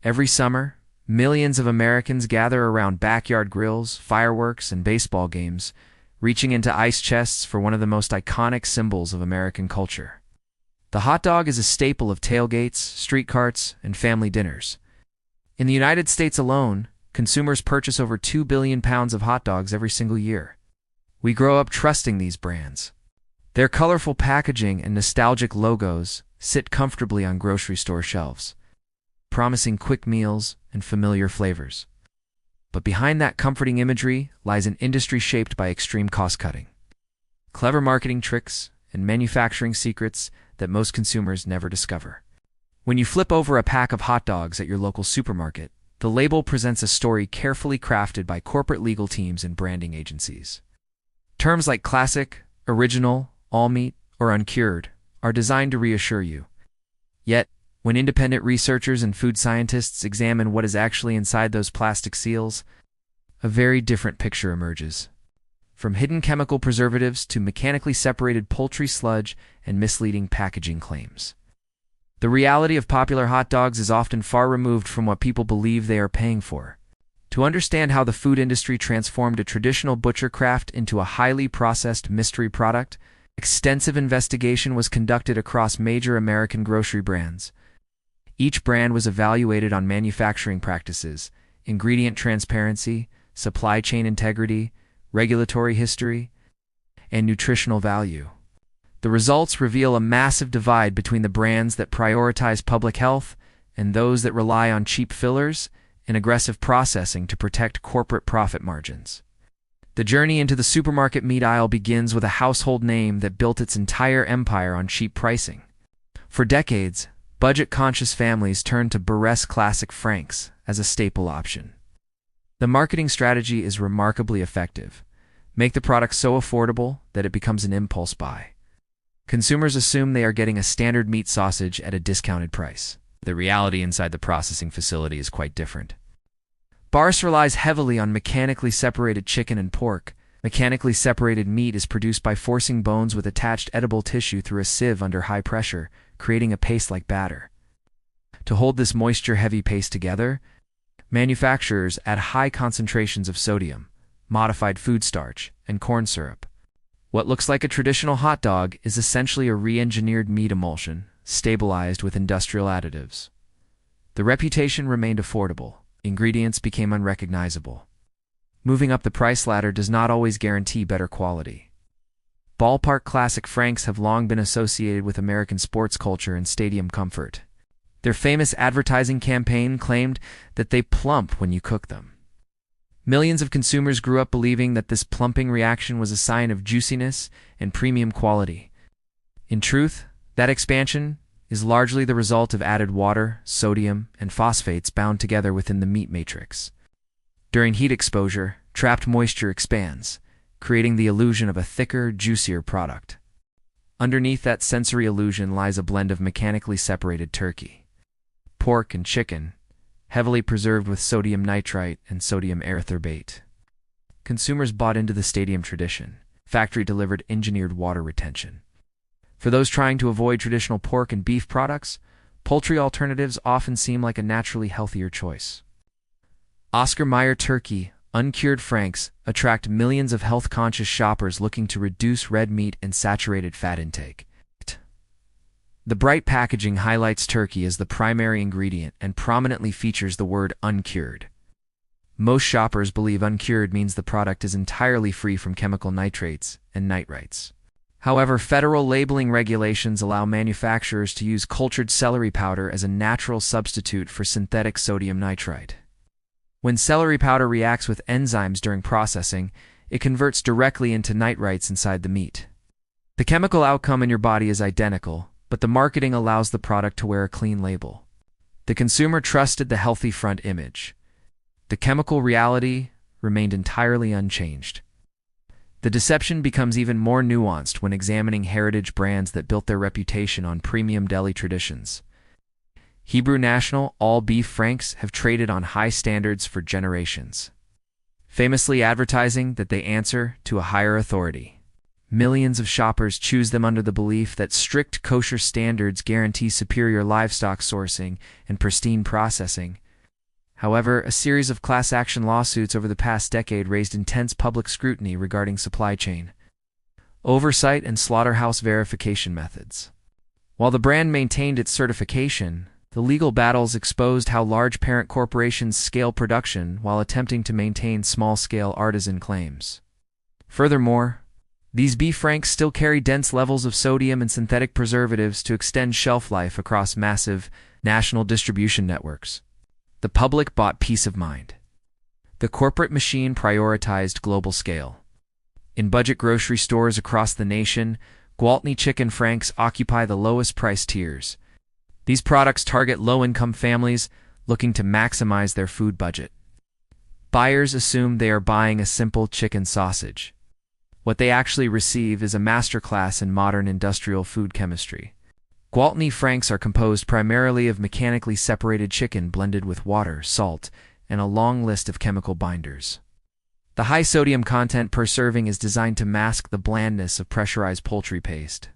Every summer, millions of Americans gather around backyard grills, fireworks, and baseball games, reaching into ice chests for one of the most iconic symbols of American culture. The hot dog is a staple of tailgates, street carts, and family dinners. In the United States alone, consumers purchase over 2 billion pounds of hot dogs every single year. We grow up trusting these brands. Their colorful packaging and nostalgic logos sit comfortably on grocery store shelves, promising quick meals and familiar flavors. But behind that comforting imagery lies an industry shaped by extreme cost-cutting, clever marketing tricks, and manufacturing secrets that most consumers never discover. When you flip over a pack of hot dogs at your local supermarket, the label presents a story carefully crafted by corporate legal teams and branding agencies. Terms like classic, original, all meat, or uncured are designed to reassure you. Yet, when independent researchers and food scientists examine what is actually inside those plastic seals, a very different picture emerges. From hidden chemical preservatives to mechanically separated poultry sludge and misleading packaging claims. The reality of popular hot dogs is often far removed from what people believe they are paying for. To understand how the food industry transformed a traditional butcher craft into a highly processed mystery product, extensive investigation was conducted across major American grocery brands. Each brand was evaluated on manufacturing practices, ingredient transparency, supply chain integrity, regulatory history, and nutritional value. The results reveal a massive divide between the brands that prioritize public health and those that rely on cheap fillers and aggressive processing to protect corporate profit margins. The journey into the supermarket meat aisle begins with a household name that built its entire empire on cheap pricing. For decades, budget-conscious families turned to Burress Classic Franks as a staple option. The marketing strategy is remarkably effective. Make the product so affordable that it becomes an impulse buy. Consumers assume they are getting a standard meat sausage at a discounted price. The reality inside the processing facility is quite different. Burress relies heavily on mechanically separated chicken and pork. Mechanically separated meat is produced by forcing bones with attached edible tissue through a sieve under high pressure, creating a paste-like batter. To hold this moisture-heavy paste together, manufacturers add high concentrations of sodium, modified food starch, and corn syrup. What looks like a traditional hot dog is essentially a re-engineered meat emulsion, stabilized with industrial additives. The reputation remained affordable. Ingredients became unrecognizable. Moving up the price ladder does not always guarantee better quality. Ballpark Classic Franks have long been associated with American sports culture and stadium comfort. Their famous advertising campaign claimed that they plump when you cook them. Millions of consumers grew up believing that this plumping reaction was a sign of juiciness and premium quality. In truth, that expansion is largely the result of added water, sodium, and phosphates bound together within the meat matrix. During heat exposure, trapped moisture expands, creating the illusion of a thicker, juicier product. Underneath that sensory illusion lies a blend of mechanically separated turkey, pork, and chicken, heavily preserved with sodium nitrite and sodium erythorbate. Consumers bought into the stadium tradition, factory-delivered engineered water retention. For those trying to avoid traditional pork and beef products, poultry alternatives often seem like a naturally healthier choice. Oscar Mayer turkey, uncured Franks, attract millions of health-conscious shoppers looking to reduce red meat and saturated fat intake. The bright packaging highlights turkey as the primary ingredient and prominently features the word uncured. Most shoppers believe uncured means the product is entirely free from chemical nitrates and nitrites. However, federal labeling regulations allow manufacturers to use cultured celery powder as a natural substitute for synthetic sodium nitrite. When celery powder reacts with enzymes during processing, it converts directly into nitrites inside the meat. The chemical outcome in your body is identical, but the marketing allows the product to wear a clean label. The consumer trusted the healthy front image. The chemical reality remained entirely unchanged. The deception becomes even more nuanced when examining heritage brands that built their reputation on premium deli traditions. Hebrew National all-beef Franks have traded on high standards for generations, famously advertising that they answer to a higher authority. Millions of shoppers choose them under the belief that strict kosher standards guarantee superior livestock sourcing and pristine processing, However, a series of class action lawsuits over the past decade raised intense public scrutiny regarding supply chain oversight and slaughterhouse verification methods. While the brand maintained its certification, the legal battles exposed how large parent corporations scale production while attempting to maintain small-scale artisan claims. Furthermore, these beef franks still carry dense levels of sodium and synthetic preservatives to extend shelf life across massive national distribution networks. The public bought peace of mind. The corporate machine prioritized global scale. In budget grocery stores across the nation, Gwaltney chicken franks occupy the lowest price tiers. These products target low-income families looking to maximize their food budget. Buyers assume they are buying a simple chicken sausage. What they actually receive is a masterclass in modern industrial food chemistry. Gwaltney franks are composed primarily of mechanically separated chicken blended with water, salt, and a long list of chemical binders. The high sodium content per serving is designed to mask the blandness of pressurized poultry paste.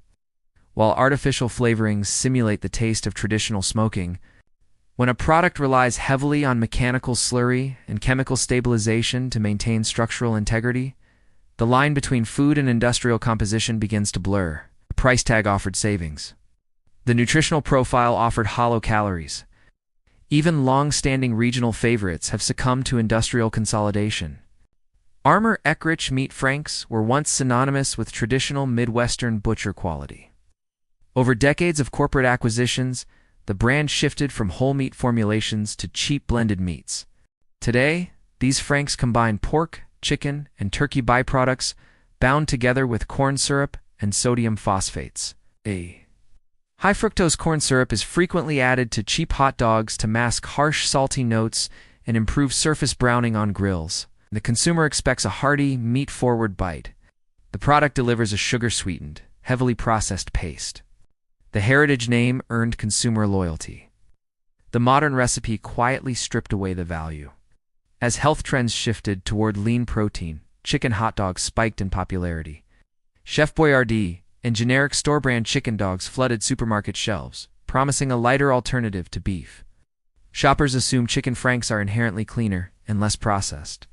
While artificial flavorings simulate the taste of traditional smoking, when a product relies heavily on mechanical slurry and chemical stabilization to maintain structural integrity, the line between food and industrial composition begins to blur. The price tag offered savings. The nutritional profile offered hollow calories. Even long-standing regional favorites have succumbed to industrial consolidation. Armour Eckrich meat franks were once synonymous with traditional Midwestern butcher quality. Over decades of corporate acquisitions, the brand shifted from whole meat formulations to cheap blended meats. Today, these franks combine pork, chicken, and turkey byproducts bound together with corn syrup and sodium phosphates. High fructose corn syrup is frequently added to cheap hot dogs to mask harsh salty notes and improve surface browning on grills. The consumer expects a hearty, meat-forward bite. The product delivers a sugar-sweetened, heavily processed paste. The heritage name earned consumer loyalty. The modern recipe quietly stripped away the value. As health trends shifted toward lean protein, chicken hot dogs spiked in popularity. Chef Boyardee and generic store-brand chicken dogs flooded supermarket shelves, promising a lighter alternative to beef. Shoppers assume chicken franks are inherently cleaner and less processed.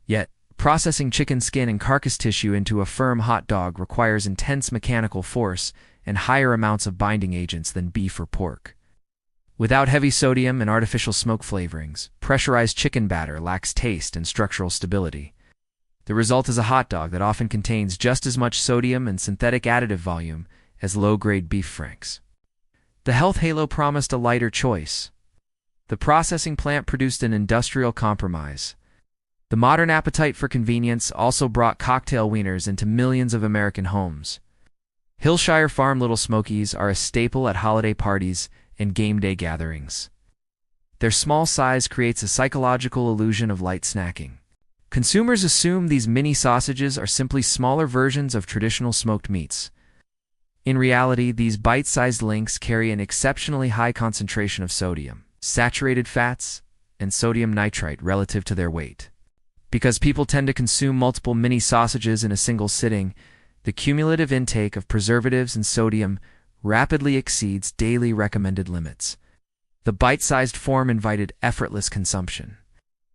Yet, processing chicken skin and carcass tissue into a firm hot dog requires intense mechanical force and higher amounts of binding agents than beef or pork. Without heavy sodium and artificial smoke flavorings, pressurized chicken batter lacks taste and structural stability. The result is a hot dog that often contains just as much sodium and synthetic additive volume as low-grade beef franks. The health halo promised a lighter choice. The processing plant produced an industrial compromise. The modern appetite for convenience also brought cocktail wieners into millions of American homes. Hillshire Farm Little Smokies are a staple at holiday parties and game day gatherings. Their small size creates a psychological illusion of light snacking. Consumers assume these mini sausages are simply smaller versions of traditional smoked meats. In reality, these bite-sized links carry an exceptionally high concentration of sodium, saturated fats, and sodium nitrite relative to their weight. Because people tend to consume multiple mini sausages in a single sitting, the cumulative intake of preservatives and sodium rapidly exceeds daily recommended limits. The bite-sized form invited effortless consumption.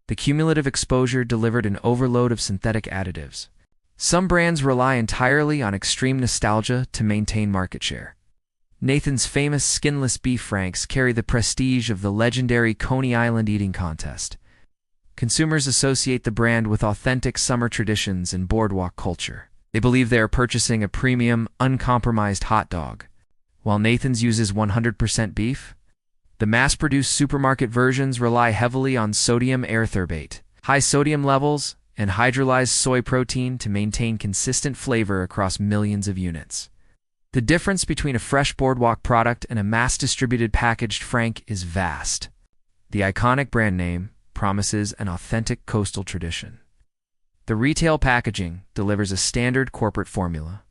The cumulative exposure delivered an overload of synthetic additives. Some brands rely entirely on extreme nostalgia to maintain market share. Nathan's famous skinless beef franks carry the prestige of the legendary Coney Island eating contest. Consumers associate the brand with authentic summer traditions and boardwalk culture. They believe they are purchasing a premium, uncompromised hot dog. While Nathan's uses 100% beef, the mass-produced supermarket versions rely heavily on sodium erythorbate, high sodium levels, and hydrolyzed soy protein to maintain consistent flavor across millions of units. The difference between a fresh boardwalk product and a mass-distributed packaged frank is vast. The iconic brand name promises an authentic coastal tradition. The retail packaging delivers a standard corporate formula.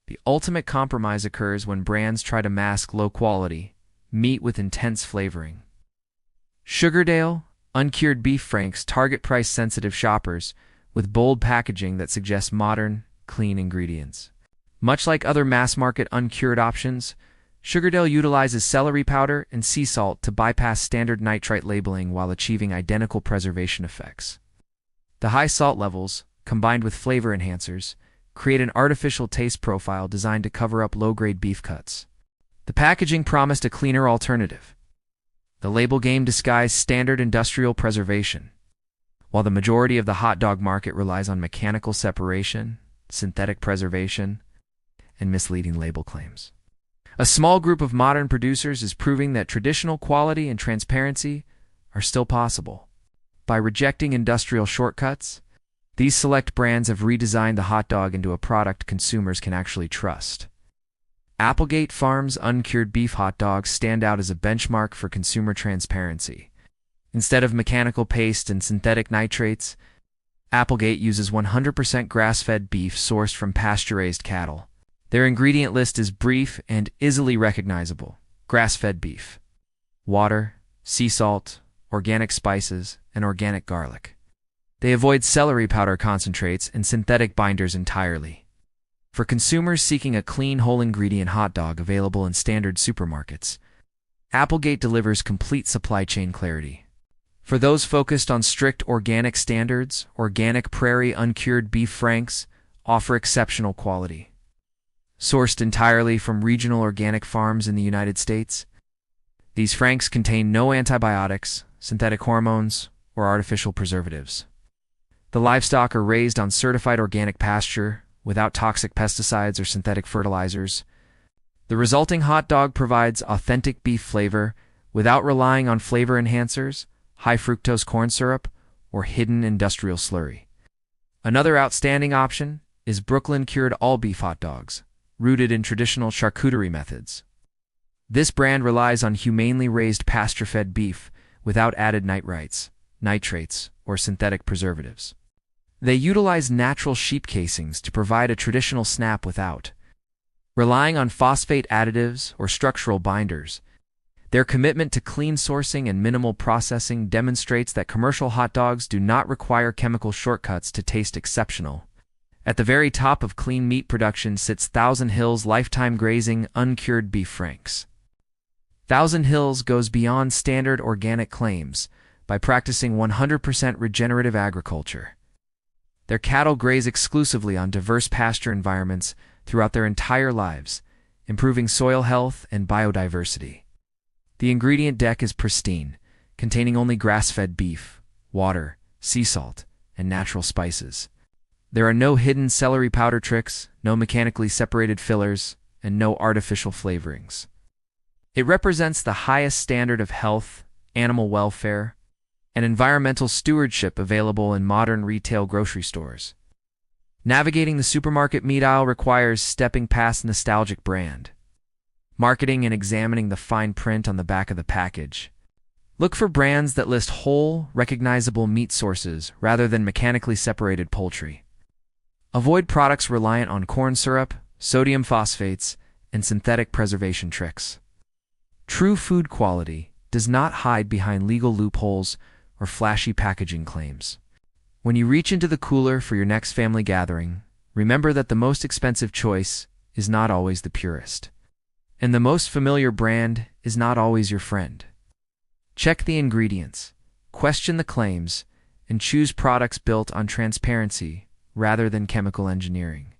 The ultimate compromise occurs when brands try to mask low-quality meat with intense flavoring. Sugardale, uncured beef franks target price-sensitive shoppers with bold packaging that suggests modern, clean ingredients. Much like other mass-market uncured options, Sugardale utilizes celery powder and sea salt to bypass standard nitrite labeling while achieving identical preservation effects. The high salt levels, combined with flavor enhancers, create an artificial taste profile designed to cover up low-grade beef cuts. The packaging promised a cleaner alternative. The label game disguised standard industrial preservation. While the majority of the hot dog market relies on mechanical separation, synthetic preservation, and misleading label claims, a small group of modern producers is proving that traditional quality and transparency are still possible. By rejecting industrial shortcuts, these select brands have redesigned the hot dog into a product consumers can actually trust. Applegate Farms uncured beef hot dogs stand out as a benchmark for consumer transparency. Instead of mechanical paste and synthetic nitrates, Applegate uses 100% grass-fed beef sourced from pasture-raised cattle. Their ingredient list is brief and easily recognizable. Grass-fed beef, water, sea salt, organic spices, and organic garlic. They avoid celery powder concentrates and synthetic binders entirely. For consumers seeking a clean, whole-ingredient hot dog available in standard supermarkets, Applegate delivers complete supply chain clarity. For those focused on strict organic standards, Organic Prairie uncured beef franks offer exceptional quality. Sourced entirely from regional organic farms in the United States, these franks contain no antibiotics, synthetic hormones, or artificial preservatives. The livestock are raised on certified organic pasture, without toxic pesticides or synthetic fertilizers. The resulting hot dog provides authentic beef flavor without relying on flavor enhancers, high fructose corn syrup, or hidden industrial slurry. Another outstanding option is Brooklyn cured all-beef hot dogs, rooted in traditional charcuterie methods. This brand relies on humanely raised pasture-fed beef without added nitrates, or synthetic preservatives. They utilize natural sheep casings to provide a traditional snap without relying on phosphate additives or structural binders. Their commitment to clean sourcing and minimal processing demonstrates that commercial hot dogs do not require chemical shortcuts to taste exceptional. At the very top of clean meat production sits Thousand Hills Lifetime Grazing uncured beef franks. Thousand Hills goes beyond standard organic claims by practicing 100% regenerative agriculture. Their cattle graze exclusively on diverse pasture environments throughout their entire lives, improving soil health and biodiversity. The ingredient deck is pristine, containing only grass-fed beef, water, sea salt, and natural spices. There are no hidden celery powder tricks, no mechanically separated fillers, and no artificial flavorings. It represents the highest standard of health, animal welfare, and environmental stewardship available in modern retail grocery stores. Navigating the supermarket meat aisle requires stepping past nostalgic brand marketing and examining the fine print on the back of the package. Look for brands that list whole, recognizable meat sources rather than mechanically separated poultry. Avoid products reliant on corn syrup, sodium phosphates, and synthetic preservation tricks. True food quality does not hide behind legal loopholes or flashy packaging claims. When you reach into the cooler for your next family gathering, remember that the most expensive choice is not always the purest, and the most familiar brand is not always your friend. Check the ingredients, question the claims, and choose products built on transparency rather than chemical engineering.